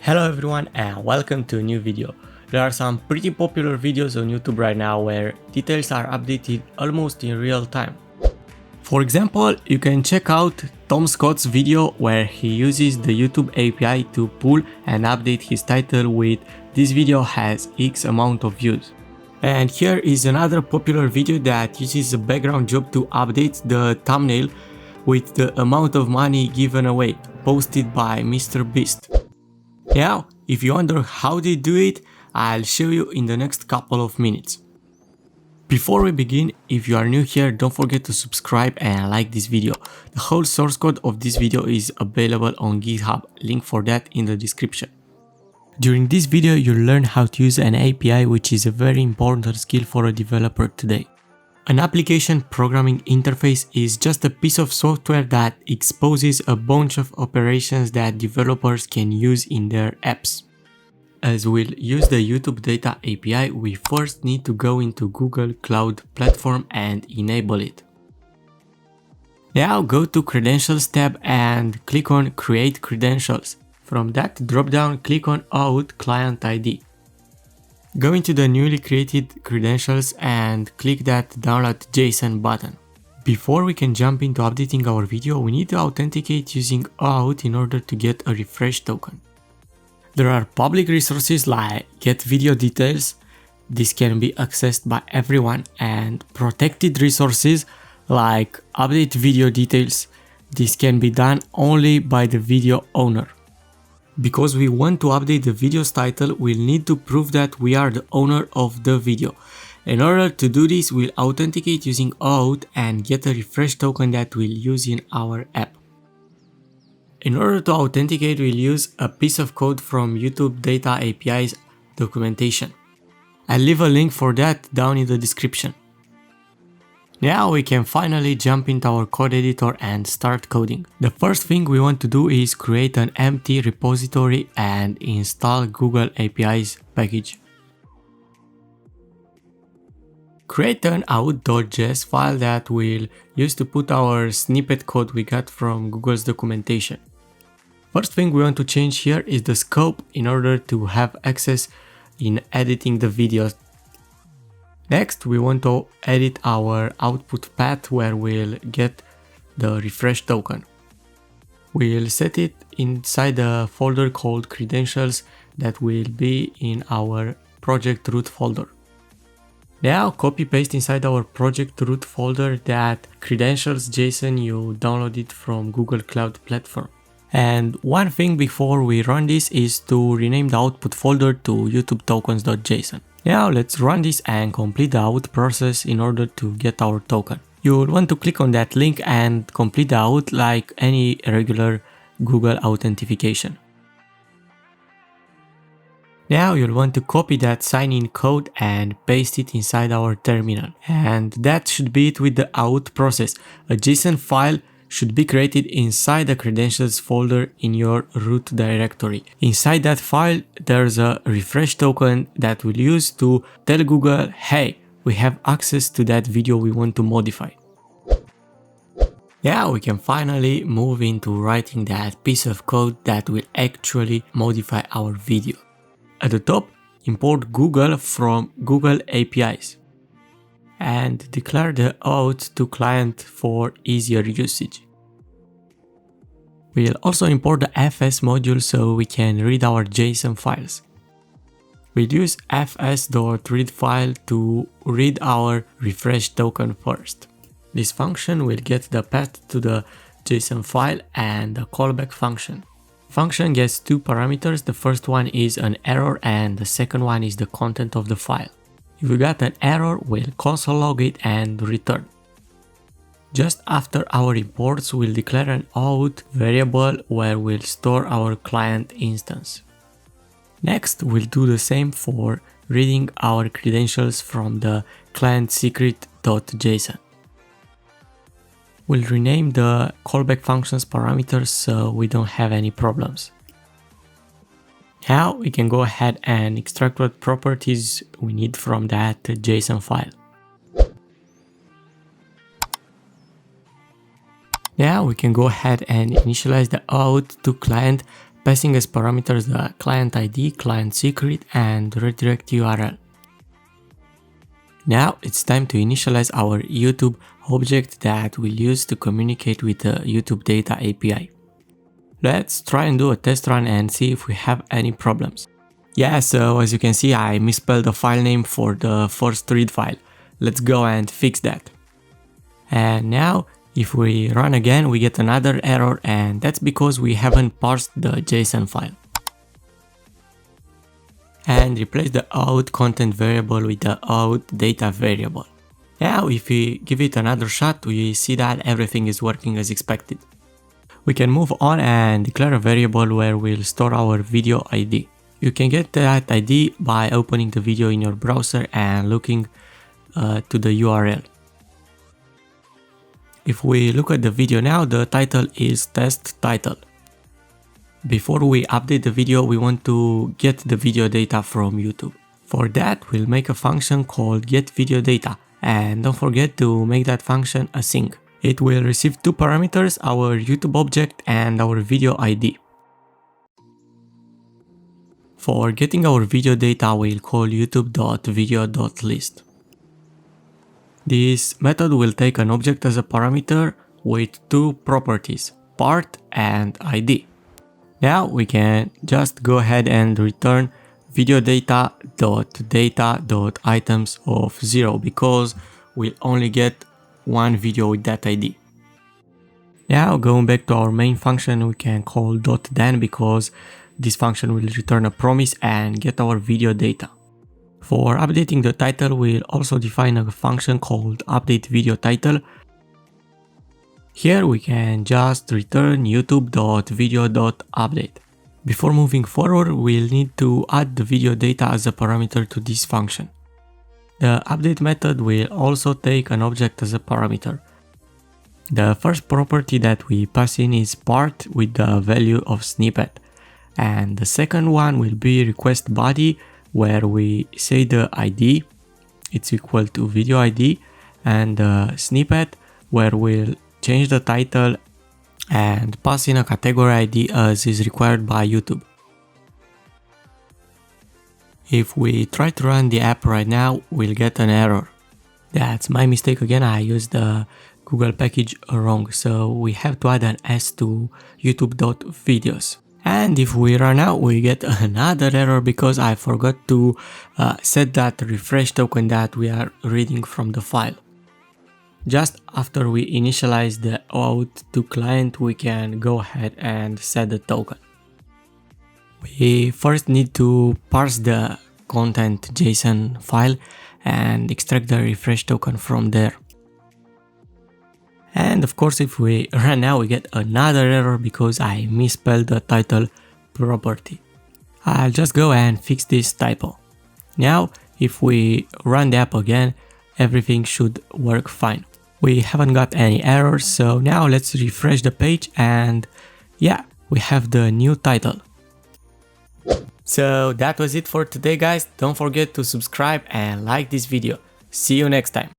Hello everyone and welcome to a new video. There are some pretty popular videos on YouTube right now where details are updated almost in real time. For example, you can check out Tom Scott's video where he uses the YouTube API to pull and update his title with "This video has X amount of views." And here is another popular video that uses a background job to update the thumbnail with the amount of money given away, posted by Mr. Beast. Now, if you wonder how they do it, I'll show you in the next couple of minutes. Before we begin, if you are new here, don't forget to subscribe and like this video. The whole source code of this video is available on GitHub, link for that in the description. During this video, you'll learn how to use an API, which is a very important skill for a developer today. An application programming interface is just a piece of software that exposes a bunch of operations that developers can use in their apps. As we'll use the YouTube Data API, we first need to go into Google Cloud Platform and enable it. Now go to Credentials tab and click on Create Credentials. From that dropdown, click on OAuth Client ID. Go into the newly created credentials and click that Download JSON button. Before we can jump into updating our video, we need to authenticate using OAuth in order to get a refresh token. There are public resources like Get Video Details, this can be accessed by everyone, and protected resources like Update Video Details, this can be done only by the video owner. Because we want to update the video's title, we'll need to prove that we are the owner of the video. In order to do this, we'll authenticate using OAuth and get a refresh token that we'll use in our app. In order to authenticate, we'll use a piece of code from YouTube Data API's documentation. I'll leave a link for that down in the description. Now we can finally jump into our code editor and start coding. The first thing we want to do is create an empty repository and install Google API's package. Create an out.js file that we'll use to put our snippet code we got from Google's documentation. First thing we want to change here is the scope in order to have access in editing the videos. Next, we want to edit our output path where we'll get the refresh token. We'll set it inside a folder called credentials that will be in our project root folder. Now copy paste inside our project root folder that credentials JSON you downloaded from Google Cloud Platform. And one thing before we run this is to rename the output folder to YouTube tokens.json. Now let's run this and complete the out process in order to get our token. You'll want to click on that link and complete the out like any regular Google authentication. Now you'll want to copy that sign-in code and paste it inside our terminal. And that should be it with the out process. A JSON file should be created inside the credentials folder in your root directory. Inside that file, there's a refresh token that we'll use to tell Google, hey, we have access to that video we want to modify. Now we can finally move into writing that piece of code that will actually modify our video. At the top, import Google from Google APIs and declare the OAuth to client for easier usage. We'll also import the fs module so we can read our JSON files. We'll use fs.read file to read our refresh token first. This function will get the path to the JSON file and the callback function. Function gets two parameters, the first one is an error and the second one is the content of the file. If we got an error, we'll console log it and return. Just after our imports, we'll declare an OAuth variable where we'll store our client instance. Next, we'll do the same for reading our credentials from the client secret.json. We'll rename the callback functions parameters so we don't have any problems. Now we can go ahead and extract what properties we need from that JSON file. Now we can go ahead and initialize the OAuth to client passing as parameters the client ID, client secret, and redirect URL. Now it's time to initialize our YouTube object that we'll use to communicate with the YouTube Data API. Let's try and do a test run and see if we have any problems. Yeah, so as you can see, I misspelled the file name for the first read file. Let's go and fix that. And now if we run again, we get another error, and that's because we haven't parsed the JSON file. And replace the OAuth content variable with the OAuth data variable. Now if we give it another shot, we see that everything is working as expected. We can move on and declare a variable where we'll store our video ID. You can get that ID by opening the video in your browser and looking to the URL. If we look at the video now, the title is test title. Before we update the video, we want to get the video data from YouTube. For that, we'll make a function called getVideoData, and don't forget to make that function async. It will receive two parameters, our YouTube object and our video ID. For getting our video data, we'll call youtube.video.list. This method will take an object as a parameter with two properties, part and ID. Now we can just go ahead and return videodata.data.items of 0 because we'll only get one video with that ID. Now going back to our main function, we can call .then because this function will return a promise and get our video data. For updating the title, we'll also define a function called updateVideoTitle. Here we can just return youtube.video.update. Before moving forward, we'll need to add the video data as a parameter to this function. The update method will also take an object as a parameter. The first property that we pass in is part with the value of snippet, and the second one will be request body, where we say the ID, it's equal to video ID, and the snippet, where we'll change the title and pass in a category ID as is required by YouTube. If we try to run the app right now, we'll get an error. That's my mistake again, I used the Google package wrong, so we have to add an S to youtube.videos. And if we run out, we get another error because I forgot to set that refresh token that we are reading from the file. Just after we initialize the OAuth to client, we can go ahead and set the token. We first need to parse the content JSON file and extract the refresh token from there. And of course, if we run now, we get another error because I misspelled the title property. I'll just go and fix this typo. Now, if we run the app again, everything should work fine. We haven't got any errors, so now let's refresh the page and yeah, we have the new title. So that was it for today, guys. Don't forget to subscribe and like this video. See you next time.